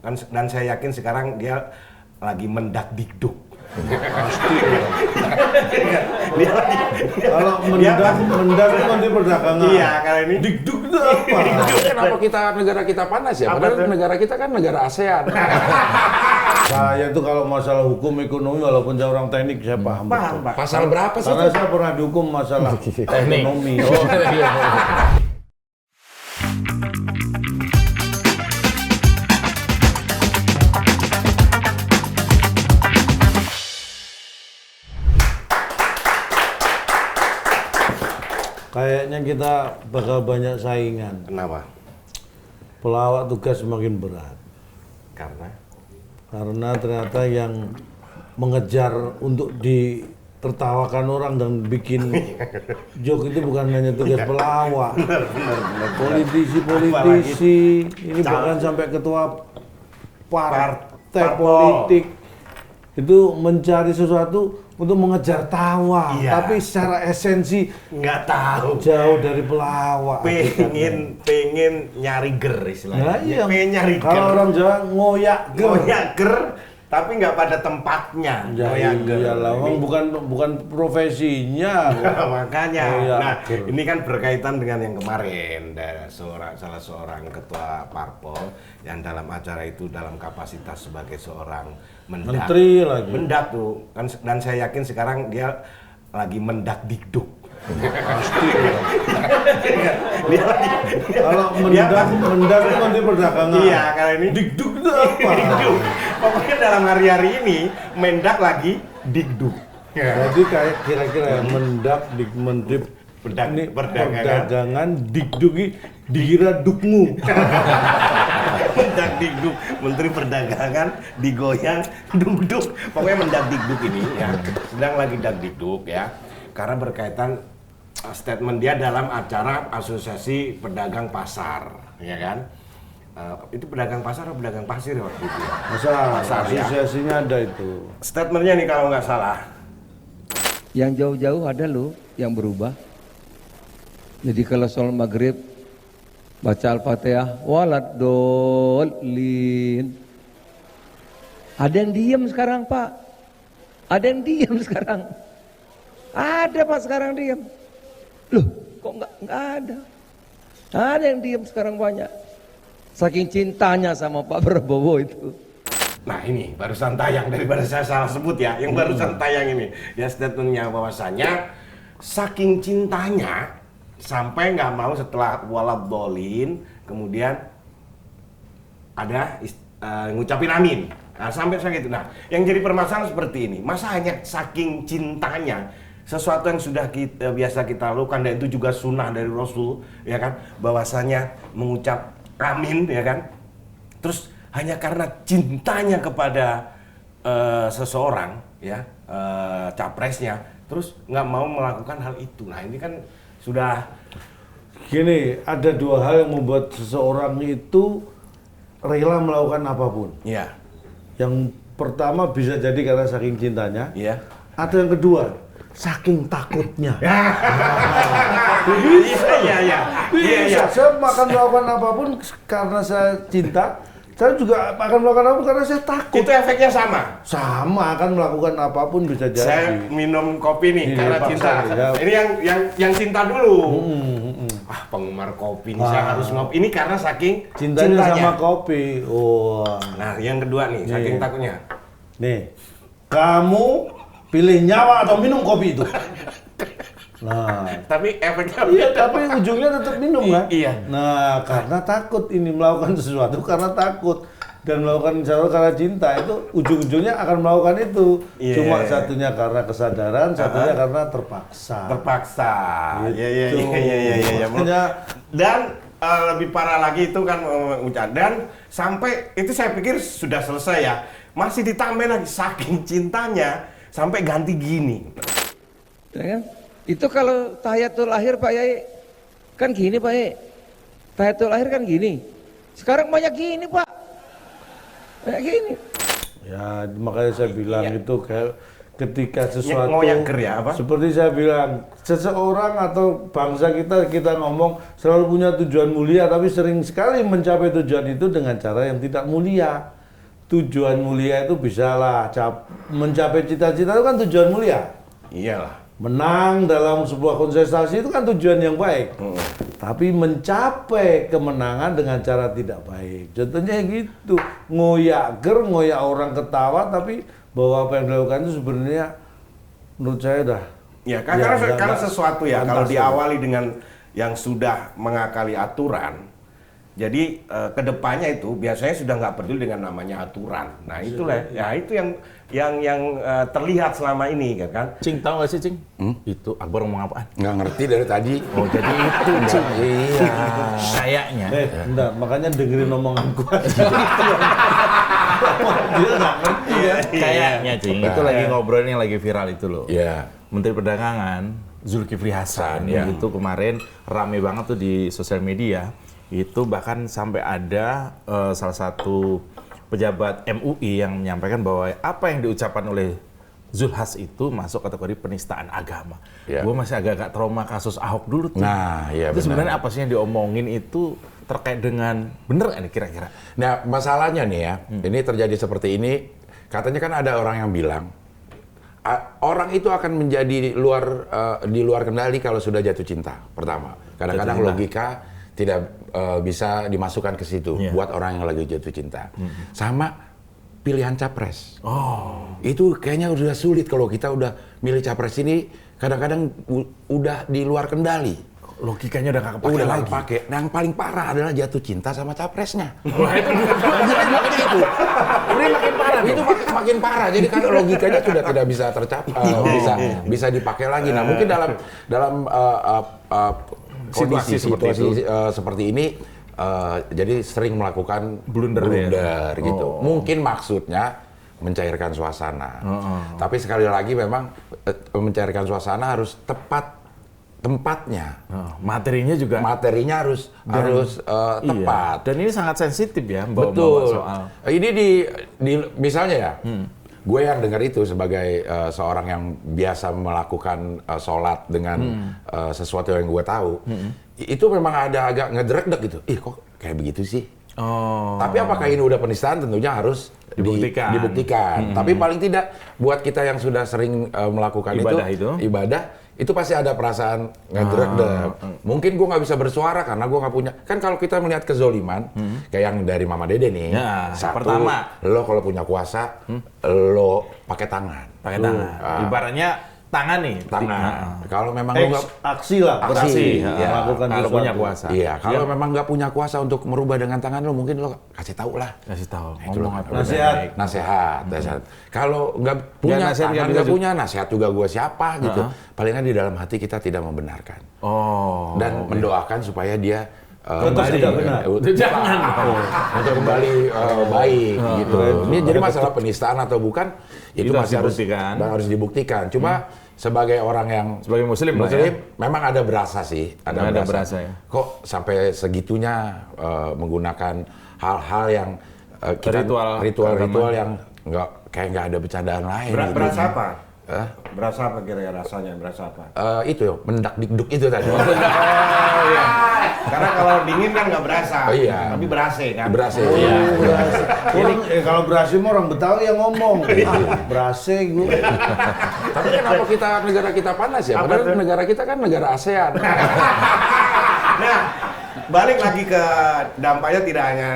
dan saya yakin sekarang dia lagi mendakdikduk. Pasti. Kalau mendak itu Menteri Perdagangan. Iya, kalau ini dikduk itu apa? Kenapa negara kita panas ya? Padahal negara kita kan negara ASEAN. Saya tuh kalau masalah hukum ekonomi walaupun saya orang teknik saya paham. Pak. Pasal berapa sih? Karena saya pernah dihukum masalah ekonomi. Oh, iya. Kayaknya kita bakal banyak saingan. Kenapa? Pelawak tugas semakin berat. Karena Ternyata yang mengejar untuk ditertawakan orang dan bikin joke itu bukan hanya tugas pelawak. Politisi, ini bahkan sampai ketua partai politik itu mencari sesuatu untuk mengejar tawa, Iya. tapi secara esensi nggak tahu. jauh dari pelawak. Pengen nyari ger istilahnya. Nah, iya. Pengen nyari ger. Kalau orang Jawa ngoyak ger. Ngoyak ger, tapi nggak pada tempatnya. Ya Ngoyak ger. iyalah, Ini- bukan profesinya. Makanya, Ngoyak nah ger. ini kan berkaitan dengan yang kemarin dari salah seorang ketua parpol yang dalam acara itu dalam kapasitas sebagai seorang Menteri lagi. mendak tuh kan, dan saya yakin sekarang dia lagi mendakdikduk. Pasti. Dia lagi Kalau dia- mendak itu Menteri Perdagangan. Iya, kalau ini Dikduk itu apa? dikduk. Pokoknya dalam hari-hari ini Mendak lagi dikduk. Jadi kayak kira-kira ya, mendak di Menteri ini Perdagangan dikduki dikira dukmu. Mendak dikduk, Menteri Perdagangan digoyang duk-duk. Pokoknya mendak dikduk ini ya sedang lagi dikduk ya. Karena berkaitan statement dia dalam acara Asosiasi Pedagang Pasar, ya kan? Itu pedagang pasar atau pedagang pasir ya waktu itu? Masa ya. asosiasinya ada itu. Statementnya nih kalau nggak salah. Yang jauh-jauh ada loh yang berubah. Jadi kalau sholat maghrib baca Al-Fatihah waladolin. Ada yang diam sekarang Pak. Ada yang diam sekarang. Ada Pak sekarang diam. Loh kok nggak ada. Ada yang diam sekarang banyak. Saking cintanya sama Pak Prabowo itu. Nah ini barusan tayang daripada saya salah sebut ya, yang barusan tayang ini ya statementnya bahwasanya saking cintanya sampai nggak mau setelah waladolin kemudian ada ngucapin amin. Nah sampai gitu. Nah yang jadi permasalahan seperti ini, masa hanya saking cintanya sesuatu yang sudah biasa kita lakukan dan itu juga sunnah dari Rasul ya kan, bahwasanya mengucap amin ya kan, terus hanya karena cintanya kepada seseorang ya capresnya terus nggak mau melakukan hal itu. Nah ini kan sudah Gini, ada dua hal yang membuat seseorang itu rela melakukan apapun. ya Yang pertama bisa jadi karena saking cintanya. ya Ada yang kedua, saking takutnya. iya. Saya akan melakukan apapun karena saya cinta. Saya juga akan melakukan apapun karena saya takut. Itu efeknya sama. Sama akan melakukan apapun bisa jadi. Saya minum kopi nih Ini karena dipaksa cinta. nih, ya. Ini yang cinta dulu. Penggemar kopi nih saya harus ngopi. Ini karena saking Cintanya sama kopi. Wah. Nah, yang kedua nih, saking takutnya. Nih, kamu pilih nyawa atau minum kopi itu? Nah, Tapi efeknya iya, tapi ujungnya tetap minum kan? Iya. Nah, karena takut ini melakukan sesuatu karena takut dan melakukan sesuatu karena cinta itu ujung-ujungnya akan melakukan itu. Iya. Cuma satunya karena kesadaran, satunya karena terpaksa. Terpaksa. Gitu. Iya. Makanya Dan lebih parah lagi itu kan ucap dan sampai itu saya pikir sudah selesai ya. Masih ditambah lagi saking cintanya sampai ganti gini. Ya kan? Itu kalau tahiyatul akhir Pak Yai kan gini Pak Yai. Tahiyatul akhir kan gini. Sekarang banyak gini Pak. Banyak gini. ya makanya saya bilang Iya. itu ketika sesuatu Ngoyaker ya, apa? seperti saya bilang, seseorang atau bangsa kita ngomong selalu punya tujuan mulia, tapi sering sekali mencapai tujuan itu dengan cara yang tidak mulia. Tujuan mulia itu bisalah mencapai cita-cita itu kan tujuan mulia. Iyalah. Menang dalam sebuah kontestasi itu kan tujuan yang baik. Tapi mencapai kemenangan dengan cara tidak baik. Contohnya gitu, ngoyak orang ketawa, tapi bahwa apa yang dilakukan itu sebenarnya menurut saya udah. Ya, karena sesuatu ya, kalau diawali dengan yang sudah mengakali aturan, jadi kedepannya itu biasanya sudah nggak peduli dengan namanya aturan. Nah itulah, ya itu yang terlihat selama ini kan. Cing, tahu nggak sih Cing? Itu Akbar ngomong apaan? Nggak ngerti dari tadi. Oh jadi itu Cing. Iya. Kayaknya. Enggak, makanya dengerin omongan gua. Dia nggak ngerti ya. Kayaknya Cing. Itu lagi ngobrol yang lagi viral itu loh. Iya. Menteri Perdagangan Zulkifli Hasan ya. itu kemarin rame banget tuh di sosial media. Itu bahkan sampai ada salah satu pejabat MUI yang menyampaikan bahwa apa yang diucapkan oleh Zulhas itu masuk kategori penistaan agama. Ya. Gue masih agak-agak trauma kasus Ahok dulu tuh. Nah, iya itu benar. sebenarnya apa sih yang diomongin itu terkait dengan bener nggak nih kira-kira? Nah, masalahnya nih ya, ini terjadi seperti ini. Katanya kan ada orang yang bilang, orang itu akan menjadi di luar kendali kalau sudah jatuh cinta. Pertama, kadang-kadang logika tidak bisa dimasukkan ke situ buat orang yang lagi jatuh cinta. Sama pilihan capres. Itu kayaknya udah sulit kalau kita udah milih capres ini. Kadang-kadang udah di luar kendali. Logikanya udah nggak kepake Udah lagi. nggak kepake. Nah, yang paling parah adalah jatuh cinta sama capresnya. Ini makin parah. Itu makin parah. Jadi kan logikanya sudah tidak bisa tercapai, bisa dipakai lagi. Nah, mungkin dalam Situasi kondisi seperti ini, jadi sering melakukan blunder gitu. Mungkin maksudnya mencairkan suasana. Tapi sekali lagi memang mencairkan suasana harus tepat tempatnya. Materinya harus tepat. Dan ini sangat sensitif ya, Betul. soal. Ini di misalnya ya, gue yang dengar itu sebagai seorang yang biasa melakukan sholat dengan sesuatu yang gue tahu, itu memang ada agak ngedrek-dek gitu. Ih kok kayak begitu sih? Tapi apakah ini udah penistaan? Tentunya harus dibuktikan. Tapi paling tidak buat kita yang sudah sering melakukan ibadah itu pasti ada perasaan ngedrek-dek. Mungkin gue nggak bisa bersuara karena gue nggak punya. Kan kalau kita melihat kezoliman, kayak yang dari Mama Dede nih. Satu, pertama, lo kalau punya kuasa, lo pakai tangan. Ibaratnya tangan nih. Kalau memang lo nggak aksi lah, aksi, melakukan kalau sesuatu. punya kuasa. Iya, kalau memang nggak punya kuasa untuk merubah dengan tangan lo, mungkin lo kasih tahu lah. Kasih tahu. Itu Ngomong apa? Nasihat. Nasihat. Kalau nggak punya nasihat tangan, nggak nggak punya nasihat juga gue siapa gitu. Palingan di dalam hati kita tidak membenarkan. Dan mendoakan supaya dia Tetap tidak benar. Jangan. Untuk kembali baik gitu. Ini jadi masalah penistaan atau bukan itu masih harus dibuktikan. Cuma sebagai orang yang sebagai muslim memang ada berasa sih, ada berasa ya. Kok sampai segitunya menggunakan hal-hal yang ritual yang nggak ada bercandaan lain. Berasa apa? Berasa apa kira-kira rasanya? Berasa apa? Itu mendak dikduk itu tadi. Iya. Karena kalau dingin kan nggak berasa, tapi berasa kan? Berasa. Kalau berasa mah orang Betawi yang ngomong. Berasa gue. Tapi kenapa negara kita panas ya? Padahal negara kita kan negara ASEAN. Nah, balik lagi ke dampaknya tidak hanya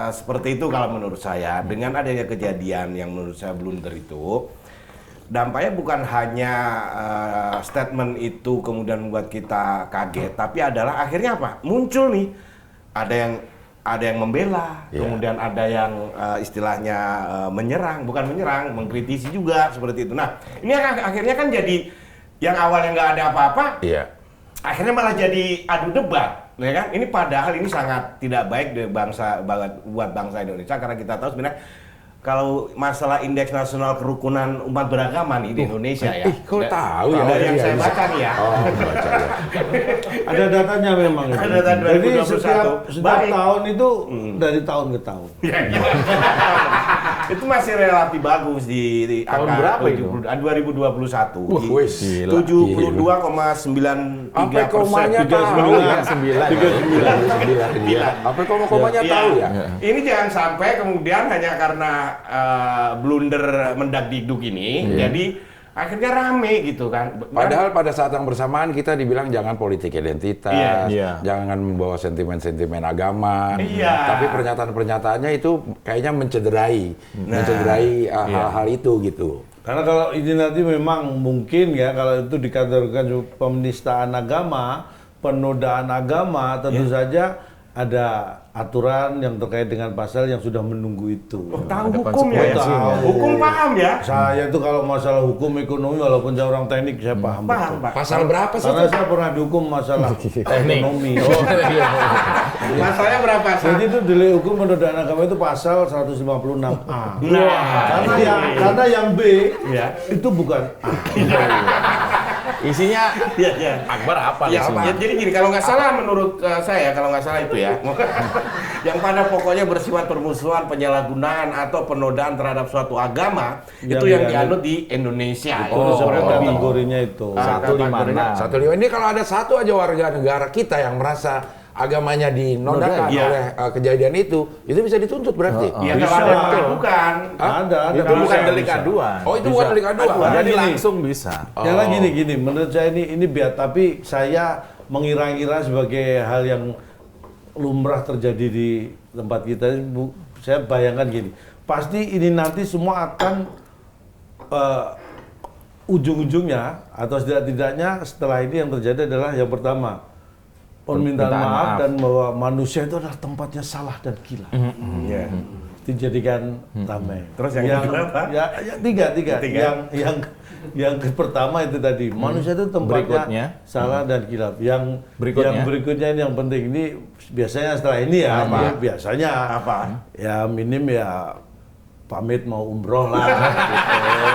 seperti itu kalau menurut saya. Dengan adanya kejadian yang menurut saya blunder itu, dampaknya bukan hanya statement itu kemudian membuat kita kaget, tapi adalah akhirnya apa? Muncul nih, ada yang membela, kemudian ada yang istilahnya menyerang, bukan menyerang, mengkritisi juga seperti itu. Nah, ini akhirnya kan jadi yang awalnya nggak ada apa-apa, akhirnya malah jadi adu debat, ya kan? Ini padahal ini sangat tidak baik buat bangsa Indonesia karena kita tahu sebenarnya kalau masalah indeks nasional kerukunan umat beragama nih di Indonesia ya. Kau tahu ya? Dari yang saya baca nih ya. Baca ya. Ada datanya memang. Ada data 2021. Jadi setiap tahun itu dari tahun ke tahun. Itu masih relatif bagus di Tahun angka berapa itu? 2021 Wah, di wis, gila. 72,93%. Sampai komanya tahu ya. 39. Sampai komanya Iya. tahu ya. Ini jangan sampai kemudian hanya karena blunder mendagdikduk ini, jadi akhirnya rame gitu kan. Padahal pada saat yang bersamaan kita dibilang jangan politik identitas, Iya. jangan membawa sentimen-sentimen agama. Iya. Tapi pernyataan-pernyataannya itu kayaknya mencederai hal-hal itu gitu. Karena kalau ini nanti memang mungkin ya kalau itu dikategorikan penistaan agama, penodaan agama, tentu saja ada aturan yang terkait dengan pasal yang sudah menunggu itu. Tahu Ada hukum ya? konsekuensinya. Hukum paham ya? Saya itu kalau masalah hukum ekonomi walaupun saya orang teknik saya paham. Paham, betul. Pak. Pasal berapa sih? Karena saya pernah dihukum masalah ekonomi. Masalahnya berapa? Jadi itu delik hukum penodaan agama itu pasal 156A. Nah, Karena yang B ya. itu bukan A. Isinya Ya. Akbar apa Ya, isinya? jadi gini, kalau nggak salah menurut saya, kalau nggak salah itu ya, yang pada pokoknya bersifat permusuhan, penyalahgunaan atau penodaan terhadap suatu agama, itu yang dianut di Indonesia. Itu disebut kategorinya itu. Satu di mana? Satu lima ini kalau ada satu aja warga negara kita yang merasa agamanya dinodakan Iya. oleh kejadian itu bisa dituntut berarti. Ya Bisa. kalau ada bukan. Ada. Itu bukan bisa, delik bisa. aduan. Oh itu bukan delik aduan. Jadi Gini. langsung bisa. Yang lagi gini, menurut saya ini biar, tapi saya mengira-ngira sebagai hal yang lumrah terjadi di tempat kita. Saya bayangkan gini, pasti ini nanti semua akan ujung-ujungnya atau setidak-tidaknya setelah ini yang terjadi adalah yang pertama permintaan maaf dan bahwa manusia itu adalah tempatnya salah dan gila. Ya. Dijadikan damai. Terus yang kedua apa? Ya, tiga. Ketiga. Yang pertama itu tadi manusia itu tempatnya Berikutnya. salah dan kilaf. Yang Berikutnya. berikutnya ini yang penting ini biasanya setelah ini ya, Apa? ya, biasanya Apa? ya minim ya pamit mau umroh lah gitu.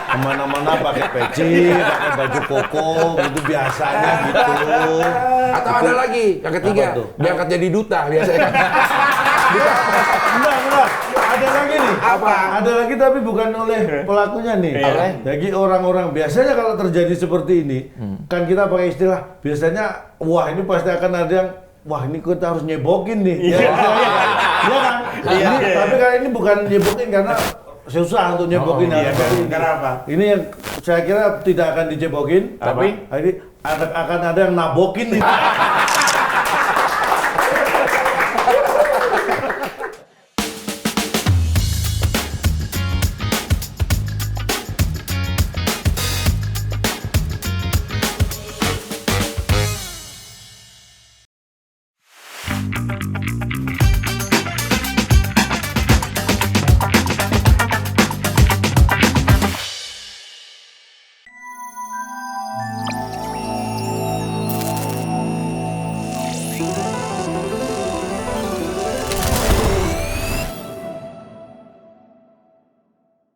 Kemana-mana pakai peci, pakai baju koko gitu biasanya gitu. Atau ada lagi yang ketiga, Apa tuh? diangkat jadi duta biasanya. Enggak. Ada lagi nih. Apa? Ada lagi tapi bukan oleh pelakunya nih. Iya. Jadi orang-orang biasanya kalau terjadi seperti ini, kan kita pakai istilah biasanya, wah ini pasti akan ada yang, wah ini kita harus nyebokin nih. Ya, istilahnya kan? Iya kan? Iya. Tapi kali ini bukan nyebokin karena susah untuk nyebokin hal iya, seperti ini. kenapa? Ini yang saya kira tidak akan dicebokin, Tapi? ini akan ada yang nabokin nih.